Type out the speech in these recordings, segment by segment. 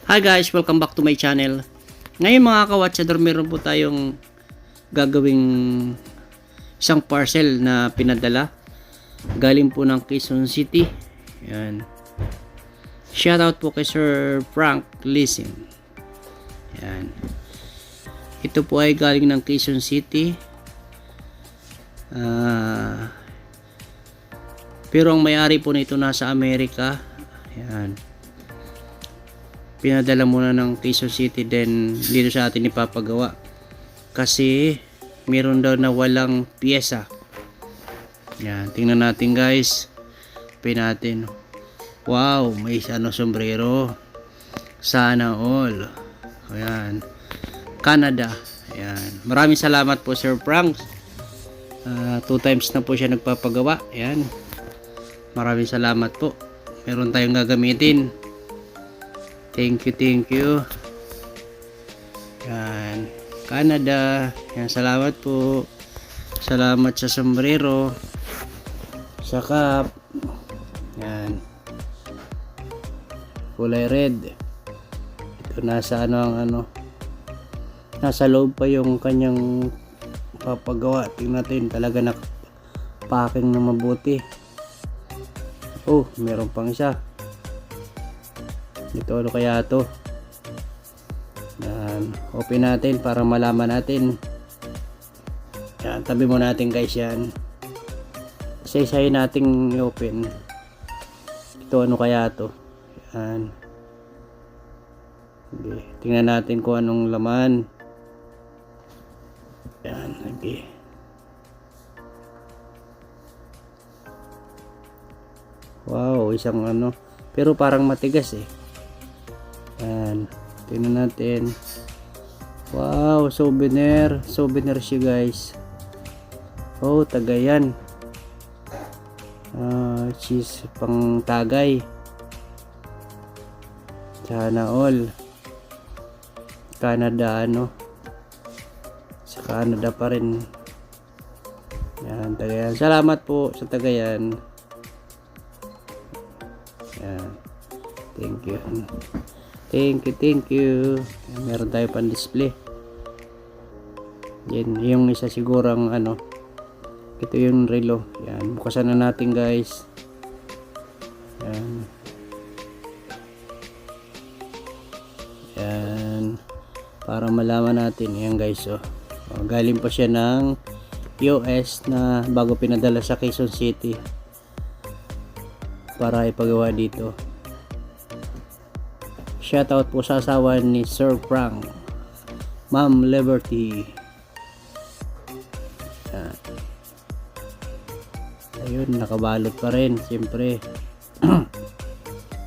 Hi guys, welcome back to my channel. Ngayon mga kawatsador, meron po tayong gagawing isang parcel na pinadala. Galing po ng Quezon City. Yan. Shoutout po kay Sir Frank Leasing. Yan. Ito po ay galing ng Quezon City. Pero ang may-ari po nito nasa Amerika. Yan. Pinadala muna ng Quezon City, then dito sa atin ipapagawa kasi meron daw na walang piyesa. Yan, tingnan natin guys. Pin natin. Wow, may sombrero. Sana all. Ayan. Canada. Ayan. Maraming salamat po Sir Frank. 2 times na po siya nagpapagawa. Ayan. Maraming salamat po. Meron tayong gagamitin. Thank you. Yan. Canada. Yan, salamat po. Salamat sa sombrero. Sa cup. Yan. Kulay red. Ito nasa nasa loob pa yung kanyang papagawa. Tingnan natin, talaga packing na mabuti. Oh, meron pang isa. Ito ano kaya to? Yan, open natin para malaman natin. Yan, tabi mo natin guys yan. Isa-isahin nating i-open. Ito ano kaya to? Yan. Okay. Tingnan natin kung anong laman. Yan, okay. Wow, isang pero parang matigas eh. Yan, tingnan natin. Wow, souvenir siya guys. Oh, tagayan. Cheese pang tagay. Sana all. Canada sa Canada pa rin. Yan, tagayan. Salamat po sa tagayan. Yan. Thank you. Meron tayo pang display. Yan, yung isa sigurang ito yung relo. Yan, bukasan na natin guys. Yan, para malaman natin. Yan guys, galing pa siya ng US na bago pinadala sa Quezon City para ipagawa dito. Shoutout po sa asawa ni Sir Frank, Ma'am Liberty. Yan. Ayun, nakabalot pa rin siyempre.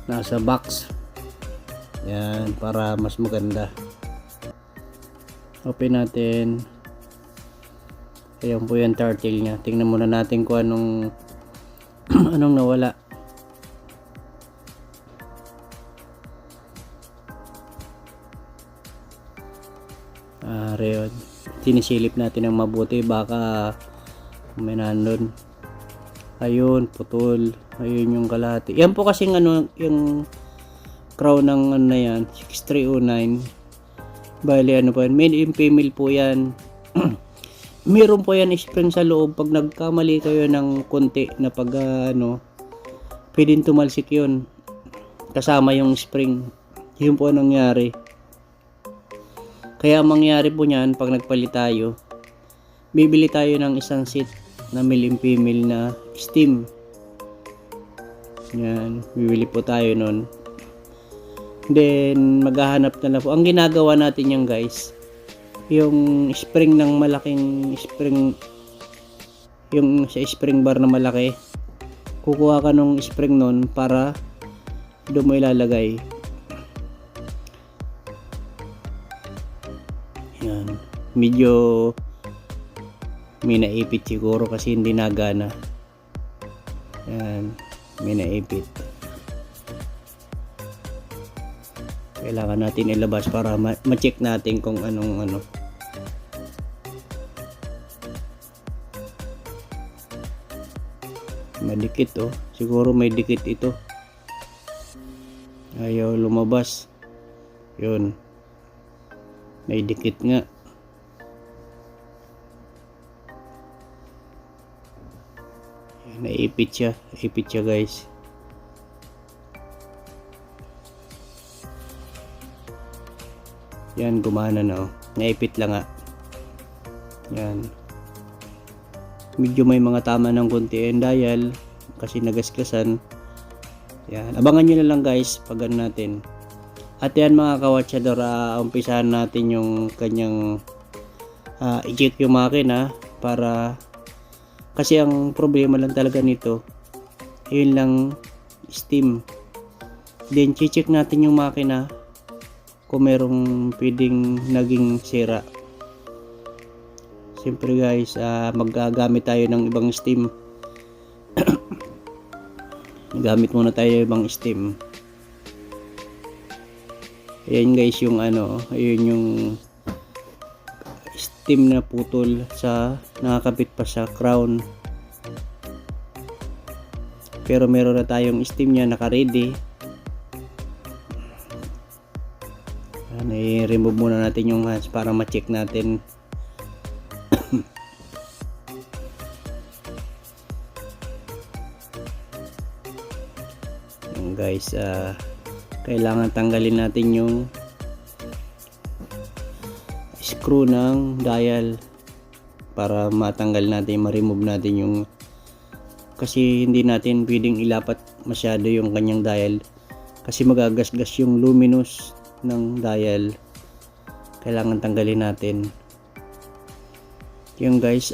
Nasa box. Yan, para mas maganda. Open natin. Ayan po yung turtle nya. Tingnan muna natin kung anong nawala. Reyon. Sinisilip natin ng mabuti, baka may nandun. Ayun, putol. Ayun yung kalahati. Yan po kasing yung crown ng yan, 6309. Bali po yan, male and female po yan. Meron po yan spring sa loob. Pag nagkamali kayo ng konti na pag pwedeng tumalsik yun kasama yung spring. Yun po ang nangyari. Kaya mangyari po niyan, pag nagpalit tayo, bibili tayo ng isang set na male and female na steam. Yan, bibili po tayo nun. Then maghahanap na po. Ang ginagawa natin yan guys, yung spring ng malaking spring, yung sa spring bar na malaki, kukuha ka ng spring nun para doon mo ilalagay. Yan, medyo may naipit siguro kasi hindi nagana. Yan, may naipit. Kailangan natin ilabas para ma-check natin kung anong madikit siguro may dikit ito. Ayaw lumabas. Yun. May dikit nga. Naipit siya. Ipit siya guys. Yan, gumana na. Naipit lang nga. Yan. Medyo may mga tama ng konti yung dial kasi nagasgasan. Yan. Abangan nyo na lang guys pag ano natin. At yan mga kawatsyador, umpisahan natin yung kanyang i-check yung makina para kasi ang problema lang talaga nito yun lang, steam. Then check natin yung makina kung merong pwedeng naging sira. Siyempre guys, maggagamit tayo ng ibang steam. Gamit muna tayo ibang steam. Ayan guys yung ayun yung steam na putol sa nakakabit pa sa crown. Pero meron na tayong steam niya naka-ready. I-remove muna natin yung hands para ma-check natin. Guys, kailangan tanggalin natin yung screw ng dial para matanggal natin, ma-remove natin yung kasi hindi natin pwedeng ilapat masyado yung kanyang dial kasi magagasgas yung luminous ng dial. Kailangan tanggalin natin yung guys.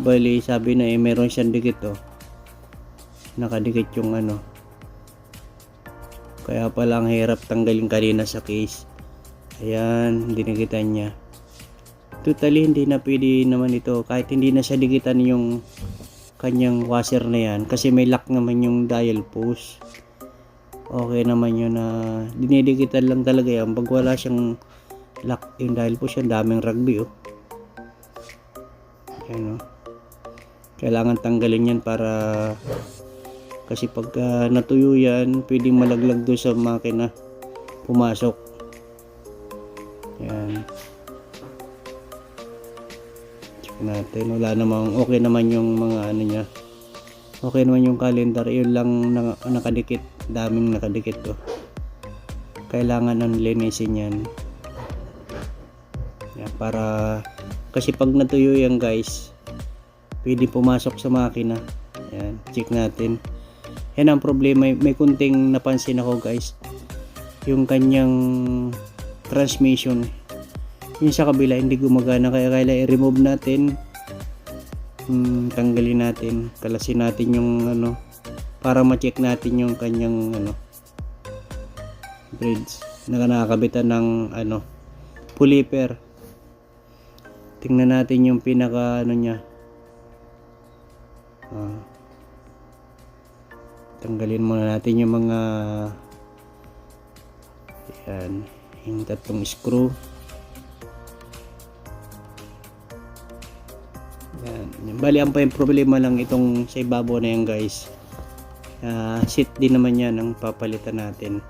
Bali sabi na meron siyang dikit nakadikit yung kaya pala ang hirap tanggalin kanina sa case. Ayan, dinikitan niya. Totally hindi na pwede naman ito kahit hindi na siya dikitan yung kanyang washer na yan kasi may lock naman yung dial post. Okay naman yun na dinidikitan lang talaga yan pag wala siyang lock yung dial post. Yung daming rugby Ayan, kailangan tanggalin yan para kasi pag natuyo yan pwedeng malaglag doon sa makina, pumasok. Yan, check natin. Wala namang, okay naman yung mga niya, okay naman yung calendar. Yun lang nakadikit, daming nakadikit kailangan linisin yan. Yan, para kasi pag natuyo yan guys pwede pumasok sa makina. Yan, check natin. Yan ang problema. May kunting napansin ako guys, yung kanyang transmission yung sa kabila hindi gumagana, kaya kailangan i-remove natin. Tanggalin natin, kalasin natin yung para ma-check natin yung kanyang bridge na nakakabitan ng puliper. Tingnan natin yung pinaka niya. Tanggalin muna natin yung mga yan, yung tatlong screw. Yan. Bali ang problema lang itong sa ibabaw na yan guys. Seat din naman yan ang papalitan natin.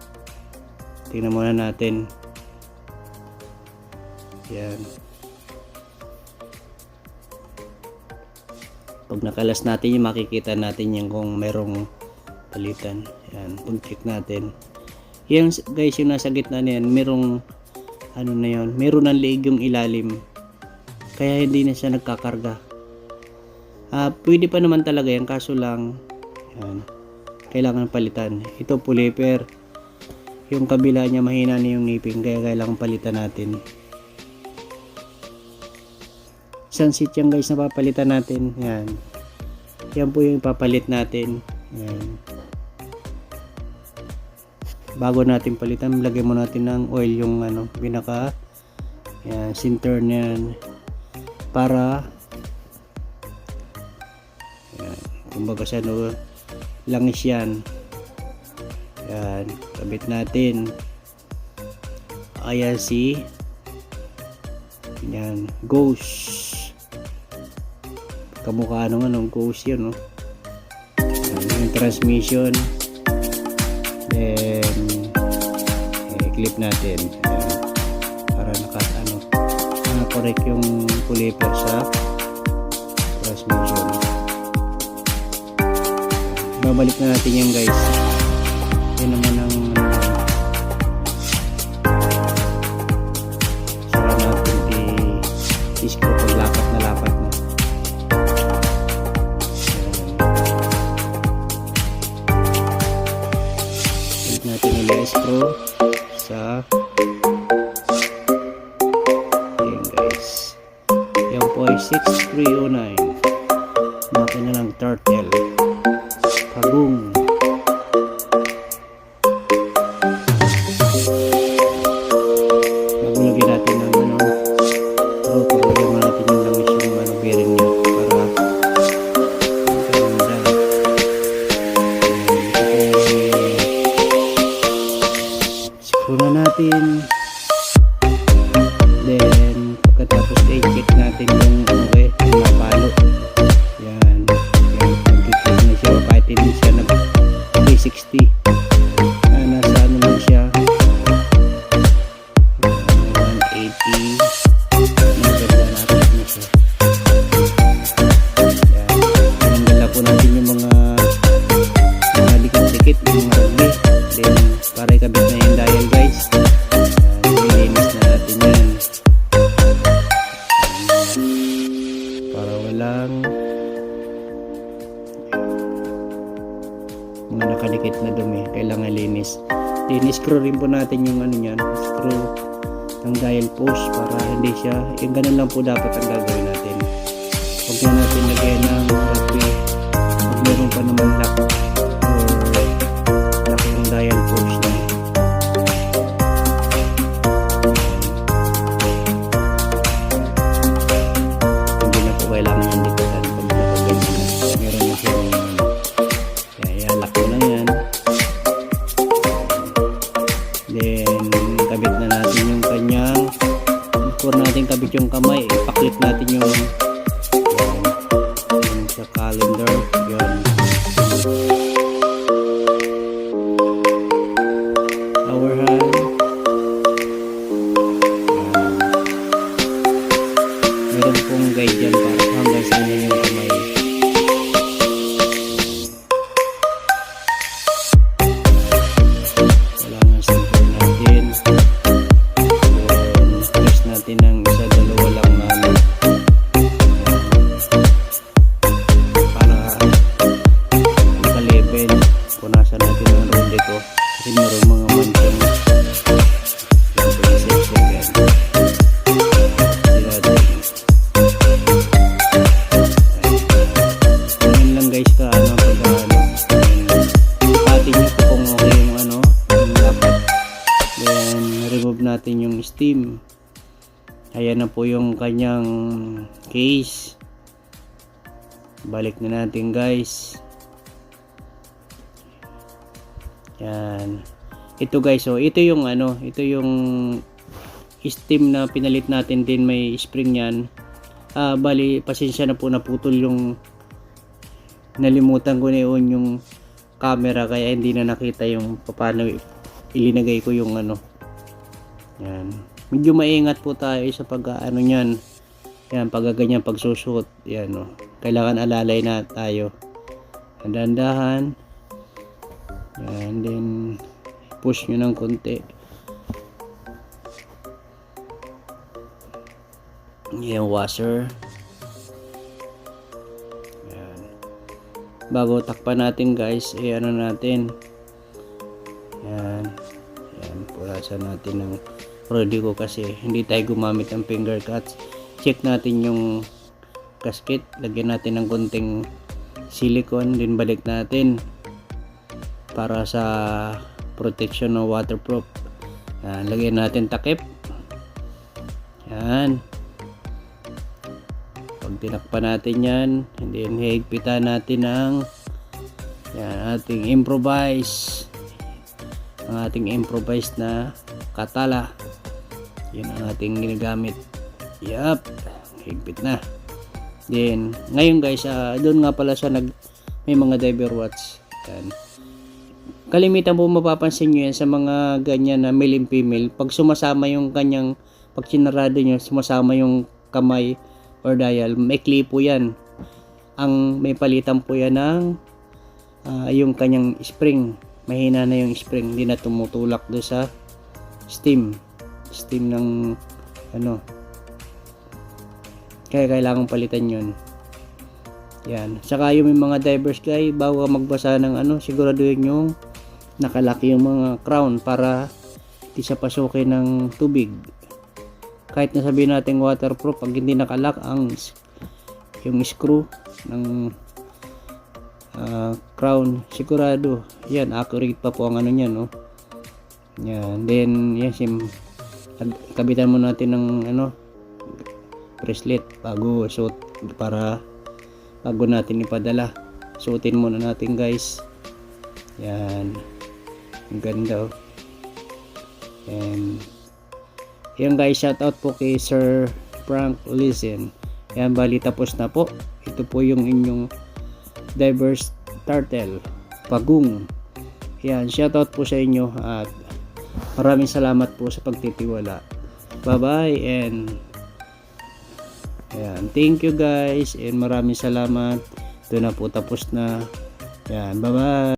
Tingnan muna natin. Yan. Pag nakalas natin yung makikita natin yung kung merong palitan. Yan, pag-check natin. Yan guys, yung nasa gitna na yan, merong na yun, meron ng leeg yung ilalim. Kaya hindi na siya nagkakarga. Pwede pa naman talaga yan, kaso lang yan, kailangan palitan. Ito puliper. Yung kabila niya mahina na yung ngipin, kaya kailangan palitan natin. Sunset yan guys na papalitan natin. Yan. Yan po yung papalit natin. Yan. Bago natin palitan, lagyan mo natin ng oil yung pinaka yan, center niyan para yan, kumbaga sa langis yan. Yan, kabit natin. Ayan yan, ghost. Kamukha ghost yun yung transmission. Then clip natin. Ayan. makorek yung caliper sa transmission. Babalik na natin yan guys. Yan naman ang saka natin i-screw pag lapat na lapat na. Balik natin ulit screw sa yan guys. Yan po ay 6309 makina ng turtle Kagong. Maglagay natin ng rotor, lagyan natin yung langis yung bearing niya para maganda. Screw na natin, then pagkatapos i-check natin yung okay, yung napalo. Yan, nag-check na siya kahit hindi siya nag 360. Nasa ano lang siya 180. Maganda natin na siya. Yan, pinanggal po natin yung mga dikit-dikit, yung mga rugby, then para ikabit na yung dial guys. Nilinis na natin yan para walang mga nakadikit na dumi, kailangan linis. Then screw rin po natin yung ano niyan, screw ng dial post para hindi siya, yung ganun lang po dapat ang gagawin natin. Huwag na natin lagyan ng rugby pag meron pa naman lock or lock yung dial post niya. Hindi na po kailangan yung dikutan pag nakaganyan na. Meron na siya yung lock mo lang yan. Then kabit na natin yung kanyang, before natin kabit yung kamay, ipaklik natin yung sa calendar. Yun, our hand. Meron pong guide dyan para hanggang sa inyo yung kamay. Kailangan simple natin. Then press natin ng isa, dalawa lang namin para maka-level. Punasan natin yung rode ko kasi meron mga manchang ganyan lang guys ka ano pag ipatin nyo po kung okay yung ano yung dapat. Then remove natin yung steam. Ayan na po yung kanyang case. Balik na natin guys. Yan. Ito guys, so ito yung ano, ito yung steam na pinalit natin din, may spring yan. Bali, pasensya na po, naputol yung, nalimutan ko na yun yung camera kaya hindi na nakita yung paano ilinagay ko yung ano. Yan. Medyo maingat po tayo sa pag ano niyan. Yan, pag ganyan pagsusuot, yan no. Kailangan alalay na tayo. Dahan-dahan. Yan, then push nyo ng konti. Yung washer. Yan. Bago takpan natin guys, ano natin. Yan. Yan, pulasan natin ng rode ko kasi hindi tayo gumamit ng finger cuts. Check natin yung gasket, lagyan natin ng konting silicone, din balik natin para sa protection ng waterproof. Yan, lagyan natin takip. Yan. Pag tinakpan natin yan, and then higpitan natin ng yan, ating improvise, ang ating improvised na katala. Yan ang ating ginagamit. Yup, higpit na. Then ngayon guys, doon nga pala sa may mga diver watch. Yan. Kalimitan po mapapansin nyo yan sa mga ganyan na male and female. Pag sumasama yung kanyang pag sinarado nyo, sumasama yung kamay or dial, maikli po yan. Ang may palitan po yan ng yung kanyang spring. Mahina na yung spring, hindi na tumutulak do sa steam ng ano. Kaya kailangan palitan yun. Yan. Saka yung mga divers guys, bago ka magbasa ng ano, siguraduhin yung nakalaki yung mga crown para di siya pasukin ng tubig. Kahit nasabihin natin waterproof, pag hindi nakalock ang yung screw ng crown, sigurado yan, accurate pa po ang ano niya, no. Yan. Then yan, kabitan mo natin ng ano, bracelet bago suot, para bago natin ipadala, suotin muna natin guys. Yan, ang ganda oh. And yan guys, shout out po kay Sir Frank Listen. Yan, bali tapos na po. Ito po yung inyong divers turtle pagong. Yan, shout out po sa inyo at maraming salamat po sa pagtitiwala. Bye bye and yan, thank you guys and maraming salamat. Ito na po, tapos na. Yan, bye bye.